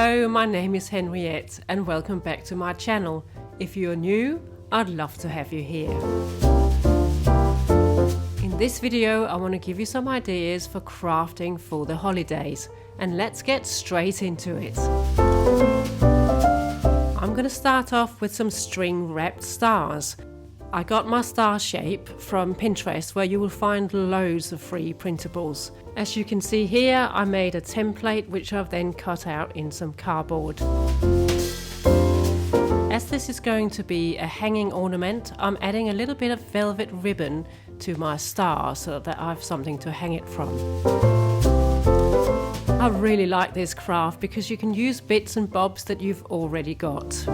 Hello, my name is Henriette and welcome back to my channel. If you're new, I'd love to have you here. In this video, I want to give you some ideas for crafting for the holidays, and let's get straight into it. I'm going to start off with some string wrapped stars. I got my star shape from Pinterest, where you will find loads of free printables. As you can see here, I made a template which I've then cut out in some cardboard. As this is going to be a hanging ornament, I'm adding a little bit of velvet ribbon to my star so that I have something to hang it from. I really like this craft because you can use bits and bobs that you've already got.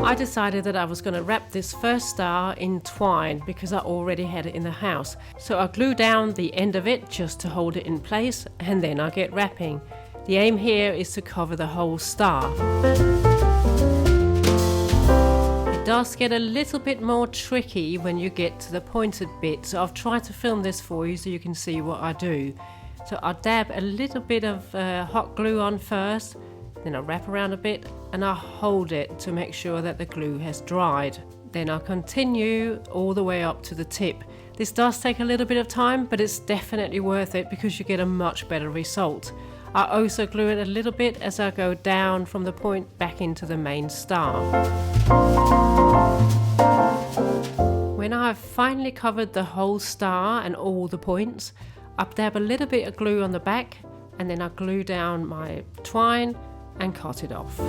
I decided that I was going to wrap this first star in twine because I already had it in the house. So I glue down the end of it just to hold it in place, and then I get wrapping. The aim here is to cover the whole star. It does get a little bit more tricky when you get to the pointed bit, so I've tried to film this for you so you can see what I do. So I dab a little bit of hot glue on first, then I wrap around a bit and I hold it to make sure that the glue has dried. Then I continue all the way up to the tip. This does take a little bit of time, but it's definitely worth it because you get a much better result. I also glue it a little bit as I go down from the point back into the main star. When I've finally covered the whole star and all the points, I dab a little bit of glue on the back and then I glue down my twine and cut it off.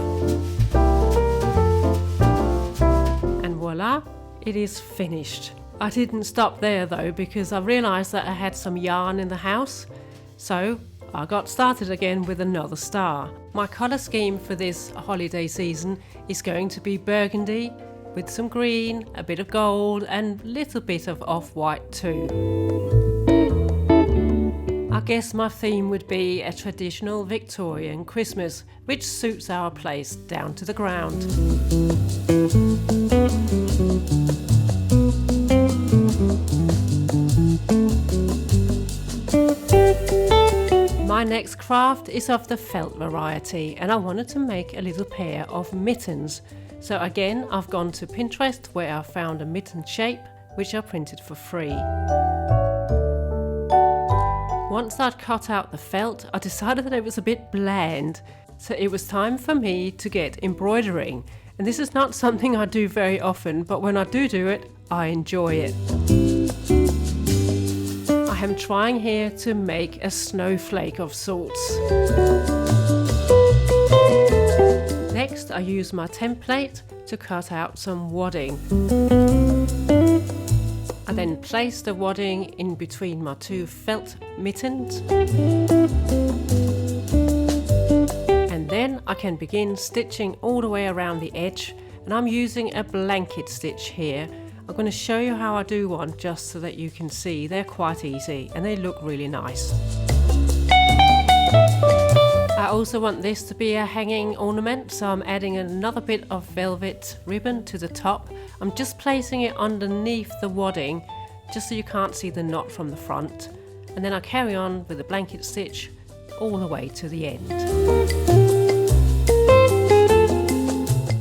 And voila, it is finished. I didn't stop there though, because I realized that I had some yarn in the house, so I got started again with another star. My color scheme for this holiday season is going to be burgundy with some green, a bit of gold and a little bit of off-white too. I guess my theme would be a traditional Victorian Christmas, which suits our place down to the ground. My next craft is of the felt variety, and I wanted to make a little pair of mittens. So again, I've gone to Pinterest where I found a mitten shape, which I printed for free. Once I'd cut out the felt, I decided that it was a bit bland, so it was time for me to get embroidering. And this is not something I do very often, but when I do it, I enjoy it. I am trying here to make a snowflake of sorts. Next, I use my template to cut out some wadding. I then place the wadding in between my two felt mittens, and then I can begin stitching all the way around the edge, and I'm using a blanket stitch here. I'm going to show you how I do one just so that you can see. They're quite easy and they look really nice. I also want this to be a hanging ornament, so I'm adding another bit of velvet ribbon to the top. I'm just placing it underneath the wadding just so you can't see the knot from the front, and then I carry on with the blanket stitch all the way to the end.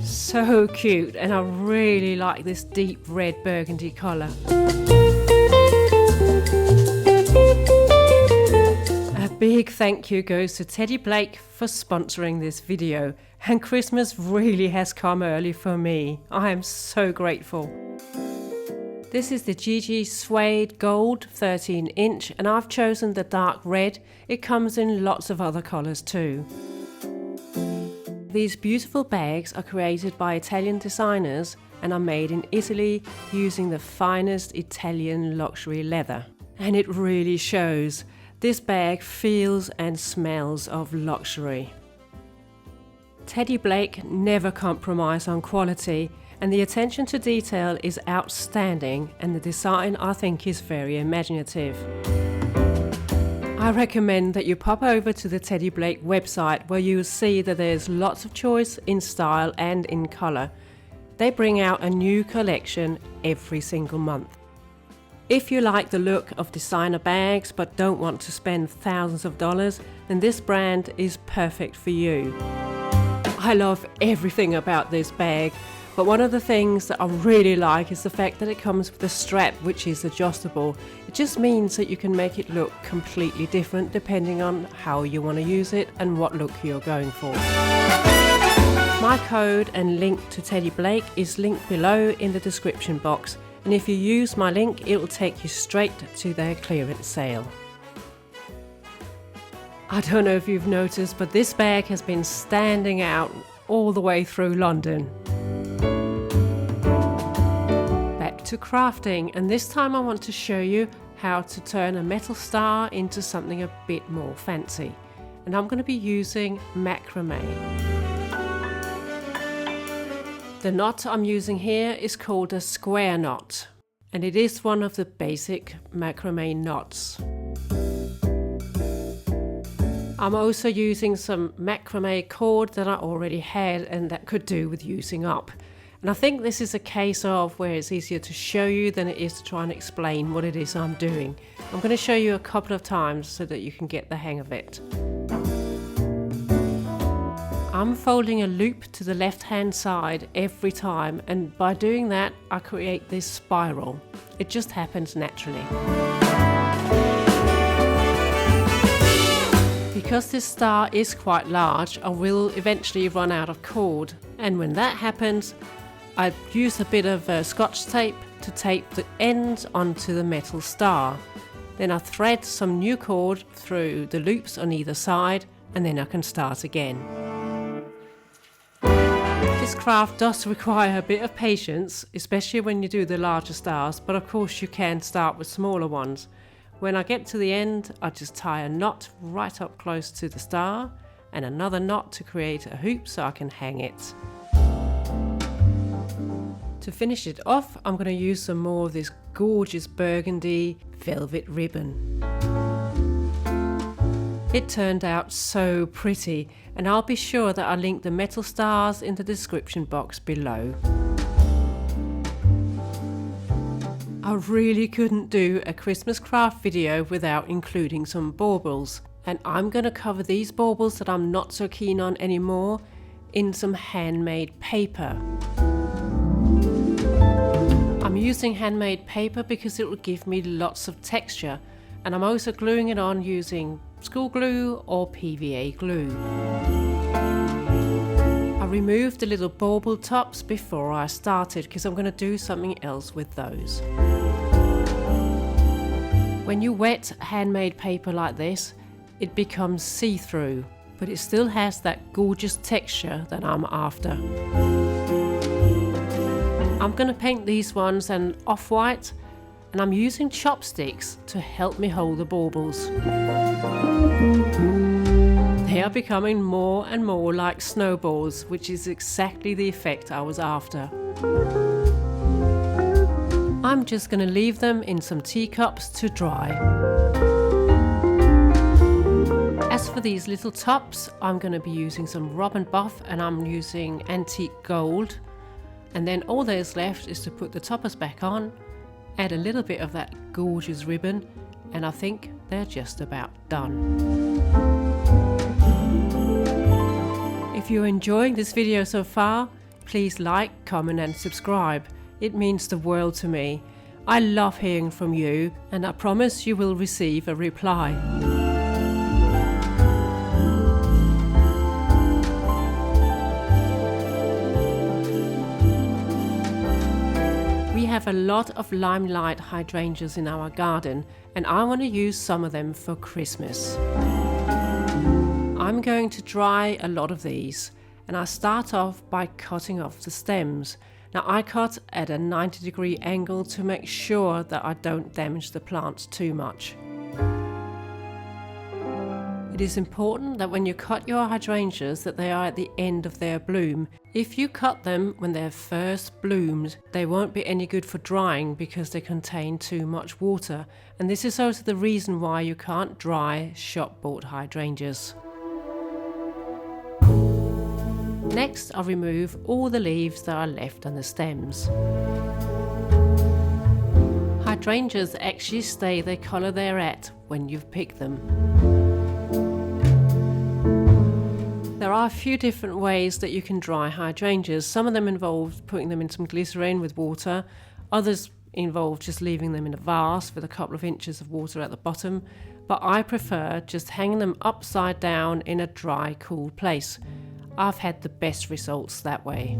So cute, and I really like this deep red burgundy colour. A big thank you goes to Teddy Blake for sponsoring this video, and Christmas really has come early for me. I am so grateful. This is the Gigi Suede Gold 13 inch, and I've chosen the dark red. It comes in lots of other colours too. These beautiful bags are created by Italian designers and are made in Italy using the finest Italian luxury leather. And it really shows. This bag feels and smells of luxury. Teddy Blake never compromise on quality, and the attention to detail is outstanding, and the design I think is very imaginative. I recommend that you pop over to the Teddy Blake website, where you will see that there's lots of choice in style and in colour. They bring out a new collection every single month. If you like the look of designer bags but don't want to spend thousands of dollars, then this brand is perfect for you. I love everything about this bag, but one of the things that I really like is the fact that it comes with a strap which is adjustable. It just means that you can make it look completely different depending on how you want to use it and what look you're going for. My code and link to Teddy Blake is linked below in the description box, and if you use my link it will take you straight to their clearance sale. I don't know if you've noticed, but this bag has been standing out all the way through London. Back to crafting, and this time I want to show you how to turn a metal star into something a bit more fancy. And I'm going to be using macrame. The knot I'm using here is called a square knot, and it is one of the basic macrame knots. I'm also using some macrame cord that I already had and that could do with using up. And I think this is a case of where it's easier to show you than it is to try and explain what it is I'm doing. I'm going to show you a couple of times so that you can get the hang of it. I'm folding a loop to the left hand side every time, and by doing that I create this spiral. It just happens naturally. Because this star is quite large, I will eventually run out of cord, and when that happens I use a bit of scotch tape to tape the ends onto the metal star. Then I thread some new cord through the loops on either side, and then I can start again. This craft does require a bit of patience, especially when you do the larger stars, but of course you can start with smaller ones. When I get to the end, I just tie a knot right up close to the star and another knot to create a hoop so I can hang it. To finish it off, I'm going to use some more of this gorgeous burgundy velvet ribbon. It turned out so pretty, and I'll be sure that I link the metal stars in the description box below. I really couldn't do a Christmas craft video without including some baubles, and I'm going to cover these baubles that I'm not so keen on anymore in some handmade paper. I'm using handmade paper because it will give me lots of texture, and I'm also gluing it on using school glue or PVA glue. I removed the little bauble tops before I started because I'm going to do something else with those. When you wet handmade paper like this, it becomes see-through, but it still has that gorgeous texture that I'm after. I'm going to paint these ones an off-white, and I'm using chopsticks to help me hold the baubles. They are becoming more and more like snowballs, which is exactly the effect I was after. I'm just going to leave them in some teacups to dry. As for these little tops, I'm going to be using some Robin Buff, and I'm using antique gold. And then all there's left is to put the toppers back on, add a little bit of that gorgeous ribbon, and I think they're just about done. If you're enjoying this video so far, please like, comment and subscribe. It means the world to me. I love hearing from you, and I promise you will receive a reply. We have a lot of limelight hydrangeas in our garden, and I want to use some of them for Christmas. I'm going to dry a lot of these, and I start off by cutting off the stems. Now I cut at a 90-degree angle to make sure that I don't damage the plants too much. It is important that when you cut your hydrangeas that they are at the end of their bloom. If you cut them when they're first bloomed, they won't be any good for drying because they contain too much water, and this is also the reason why you can't dry shop-bought hydrangeas. Next, I'll remove all the leaves that are left on the stems. hydrangeas actually stay the colour they're at when you've picked them. There are a few different ways that you can dry hydrangeas. Some of them involve putting them in some glycerine with water, others involve just leaving them in a vase with a couple of inches of water at the bottom, but I prefer just hanging them upside down in a dry, cool place. I've had the best results that way.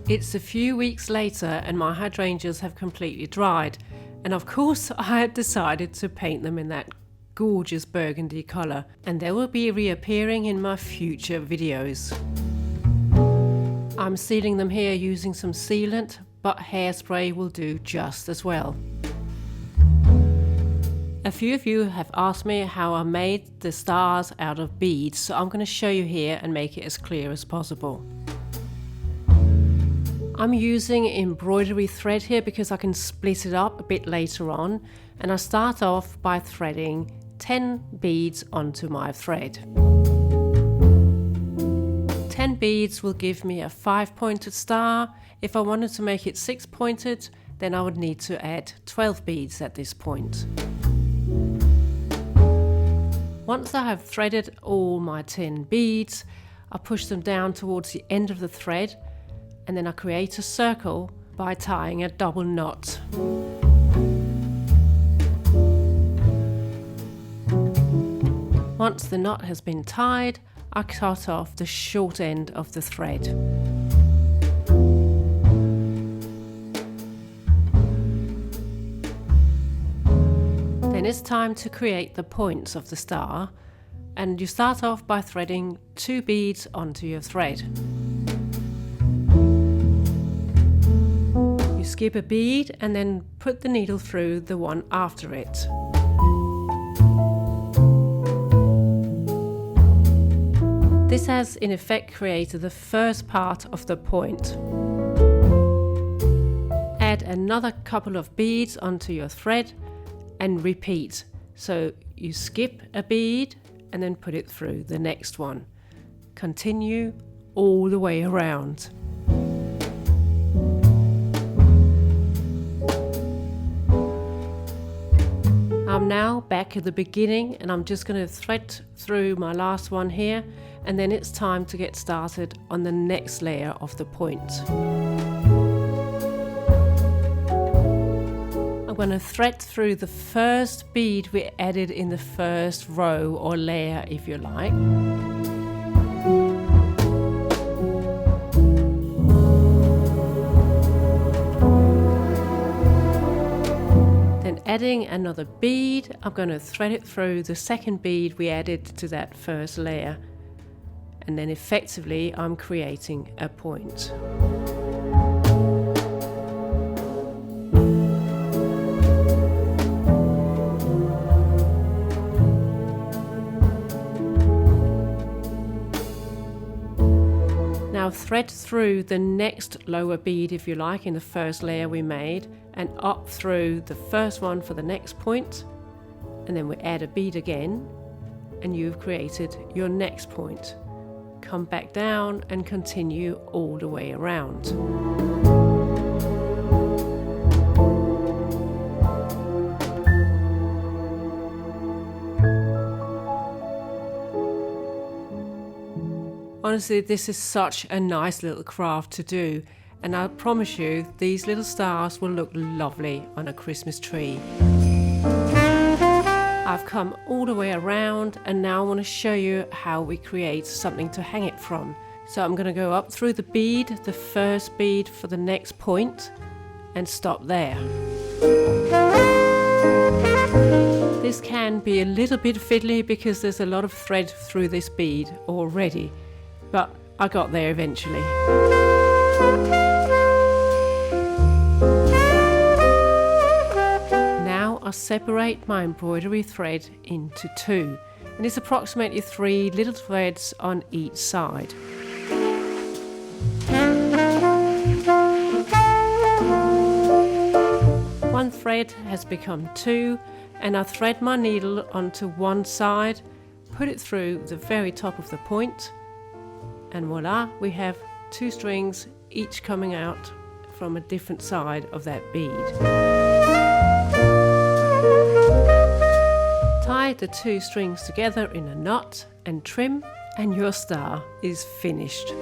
It's a few weeks later and my hydrangeas have completely dried, and of course I had decided to paint them in that gorgeous burgundy colour, and they will be reappearing in my future videos. I'm sealing them here using some sealant, but hairspray will do just as well. A few of you have asked me how I made the stars out of beads, so I'm going to show you here and make it as clear as possible. I'm using embroidery thread here because I can split it up a bit later on, and I start off by threading 10 beads onto my thread. 10 beads will give me a 5-pointed star. If I wanted to make it 6-pointed, then I would need to add 12 beads at this point. Once I have threaded all my 10 beads, I push them down towards the end of the thread, and then I create a circle by tying a double knot. Once the knot has been tied, I cut off the short end of the thread. Then it's time to create the points of the star, and you start off by threading 2 beads onto your thread. You skip a bead and then put the needle through the one after it. This has in effect created the first part of the point. Add another couple of beads onto your thread and repeat. So you skip a bead and then put it through the next one. Continue all the way around. I'm now back at the beginning and I'm just going to thread through my last one here, and then it's time to get started on the next layer of the point. I'm going to thread through the first bead we added in the first row or layer, if you like. Then adding another bead, I'm going to thread it through the second bead we added to that first layer. And then effectively I'm creating a point. Now thread through the next lower bead, if you like, in the first layer we made, and up through the first one for the next point, and then we add a bead again, and you've created your next point. Come back down and continue all the way around. Honestly, this is such a nice little craft to do, and I promise you these little stars will look lovely on a Christmas tree. I've come all the way around, and now I want to show you how we create something to hang it from. So I'm going to go up through the bead, the first bead for the next point, and stop there. This can be a little bit fiddly because there's a lot of thread through this bead already, but I got there eventually. I separate my embroidery thread into 2, and it's approximately 3 little threads on each side. One thread has become 2, and I thread my needle onto one side, put it through the very top of the point, and voila, we have 2 strings each coming out from a different side of that bead. Tie the 2 strings together in a knot and trim, and your star is finished.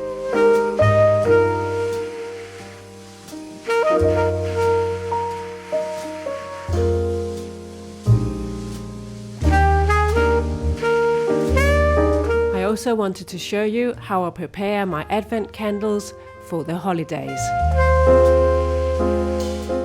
I also wanted to show you how I prepare my Advent candles for the holidays.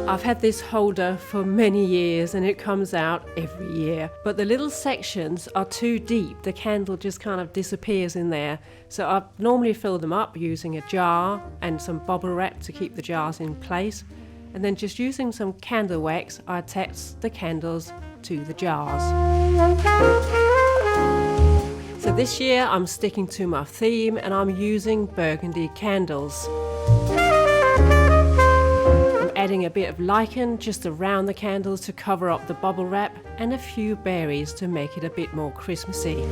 I've had this holder for many years and it comes out every year, but the little sections are too deep. The candle just kind of disappears in there. So I normally fill them up using a jar and some bubble wrap to keep the jars in place. And then just using some candle wax, I attach the candles to the jars. So this year I'm sticking to my theme and I'm using Burgundy candles. Adding a bit of lichen just around the candles to cover up the bubble wrap, and a few berries to make it a bit more Christmassy.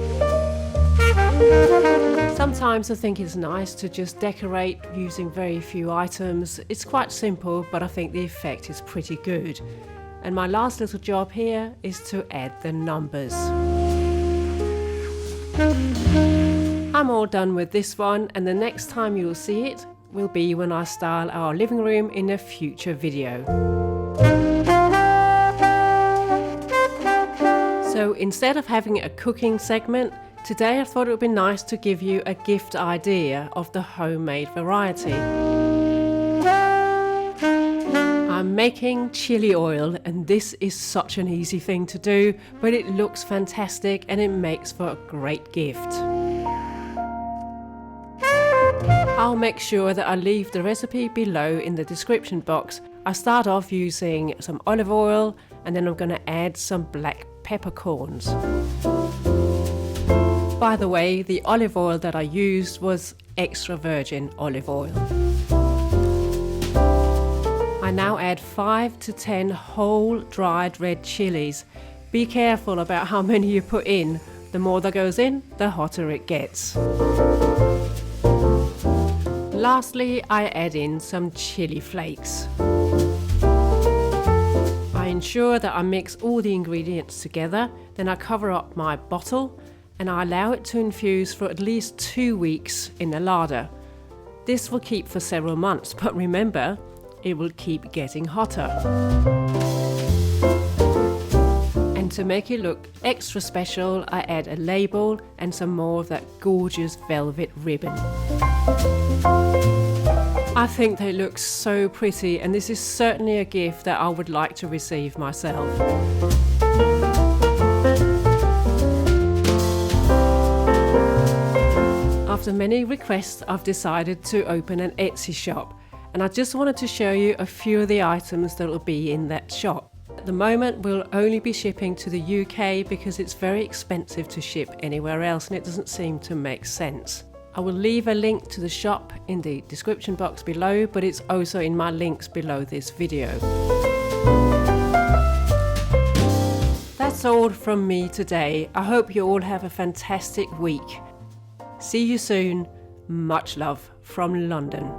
Sometimes I think it's nice to just decorate using very few items. It's quite simple, but I think the effect is pretty good. And my last little job here is to add the numbers. I'm all done with this one, and the next time you'll see it will be when I style our living room in a future video. So instead of having a cooking segment, today I thought it would be nice to give you a gift idea of the homemade variety. I'm making chili oil, and this is such an easy thing to do, but it looks fantastic and it makes for a great gift. I'll make sure that I leave the recipe below in the description box. I start off using some olive oil and then I'm going to add some black peppercorns. By the way, the olive oil that I used was extra virgin olive oil. I now add 5 to 10 whole dried red chillies. Be careful about how many you put in. The more that goes in, the hotter it gets. Lastly, I add in some chili flakes. I ensure that I mix all the ingredients together, then I cover up my bottle and I allow it to infuse for at least 2 weeks in a larder. This will keep for several months, but remember, it will keep getting hotter. And to make it look extra special, I add a label and some more of that gorgeous velvet ribbon. I think they look so pretty, and this is certainly a gift that I would like to receive myself. After many requests, I've decided to open an Etsy shop, and I just wanted to show you a few of the items that will be in that shop. At the moment, we'll only be shipping to the UK because it's very expensive to ship anywhere else and it doesn't seem to make sense. I will leave a link to the shop in the description box below, but it's also in my links below this video. That's all from me today. I hope you all have a fantastic week. See you soon. Much love from London.